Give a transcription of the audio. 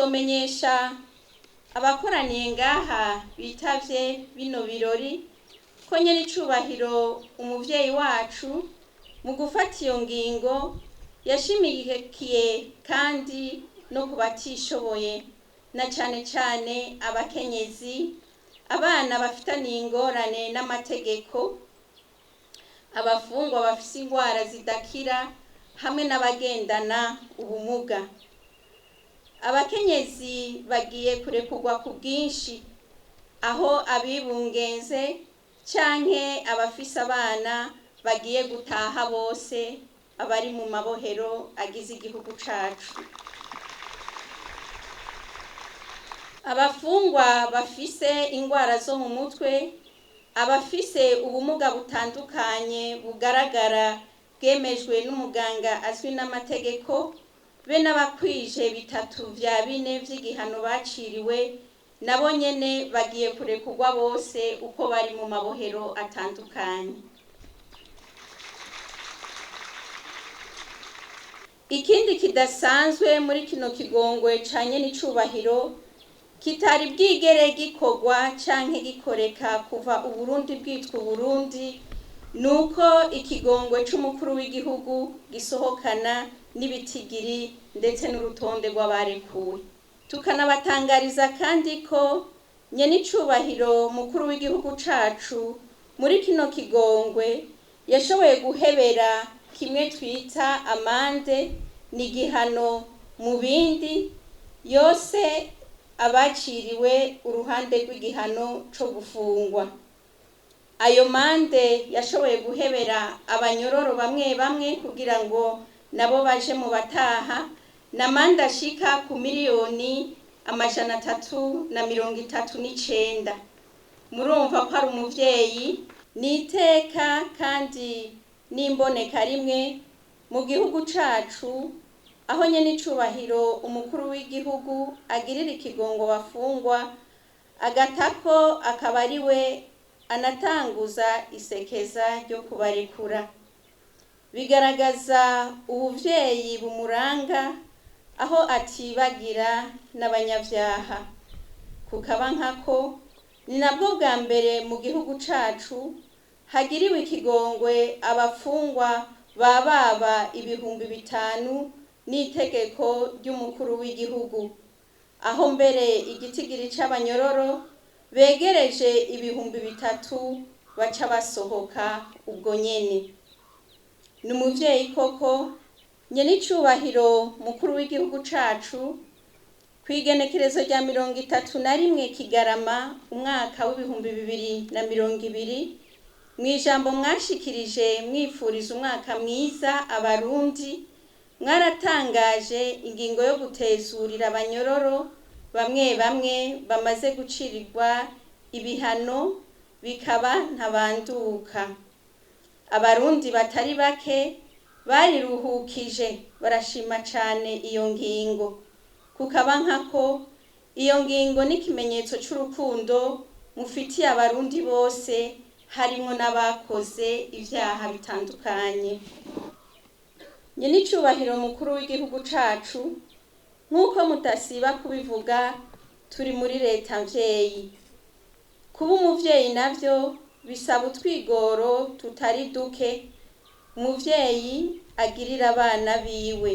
twomenyesha abakoraniye ngaha bitavye bino birori ko nyenicubahiro umuvyeyi wacu mu gufata iyo ngingo yashimikiye kandi no kubatishoboye na cane cane abakenyezi, abana bafitaniye ingorane n'amategeko, abafungwa bafise ingwara zidakira hamwe n'abagendana ubumuga. Abakenyezi bagiye kurekurwa ku bwinshi aho abibungenze canke abafise abana bagiye gutaha bose abari mu mabohero agize igihugu cacu. Abafungwa bafise ingwara zo mu mutwe, abafise ubumuga butandukanye bugaragara bwemejwe n'umuganga azwi n'amategeko, be n'abakwije bitatu vya bine vy'igihano baciriwe, nabo nyene bagiye kurekurwa bose uko bari mu mabohero atandukanye. Ikindi kidasanzwe muri kino kigongwe ca nyenicubahiro kitari bwigere gikorwa canke gikoreka kuva Uburundi bwitwa Uburundi, nuko ikigongwe c'umukuru w'igihugu gisohokana n'ibitigiri ndetse n'urutonde rw'abarekuwe. Tukanabatangariza kandi ko nyenicubahiro mukuru w'igihugu cacu muri kino kigongwe yashoboye guhebera kimwe twita amande, ni igihano mu bindi yose abaciriwe uruhande rw'igihano co gufungwa. Ayo mande yashoboye guhebera abanyororo bamwe bamwe kugira ngo nabo baje mu bataha, na mande ashika ku miliyoni 339. Murumva ko ari umuvyeyi n'iteka kandi n'imboneka rimwe mu gihugu cacu, aho nyenicubahiro umukuru w'igihugu agirira ikigongo bafungwa, agatako akaba ari we anatanguza isekeza ryo kubarekura. Bigaragaza ubuvyeyi bumuranga aho atibagira n'abanyavyaha. Kukaba nkako ni nabwo bwa mbere mu gihugu cacu hagiriwe ikigongwe abafungwa bababa 5,000 n'itegeko ry'umukuru w'igihugu, aho mbere igitigiri c'abanyororo begereje 3,000 baca basohoka ubwo nyene. Ni umuvyeyi koko nyenicubahiro mukuru w'igihugu cacu kwigenekerezo rya 31 Kigarama umwaka w'2020 mwijambo mwashikirije mwifuriza umwaka mwiza abarundi, mwaratangaje ingingo yo gutezurira abanyororo bamwe bamwe bamaze gucirirwa ibihano bikaba ntabanduka. Abarundi batari bake bariruhukije barashima cane iyo ngingo. Kukaba nkako iyo ngingo n'ikimenyetso c'urukundo mufitiye abarundi bose, harimo n'abakoze ivyaha bitandukanye. Nyenicubahiro mukuru w'igihugu cacu, nk'uko mutasiba kubivuga, turi muri leta mvyeyi. Kuba umuvyeyi navyo bisaba utwigoro tutari duke umuvyeyi agirira abana biwe.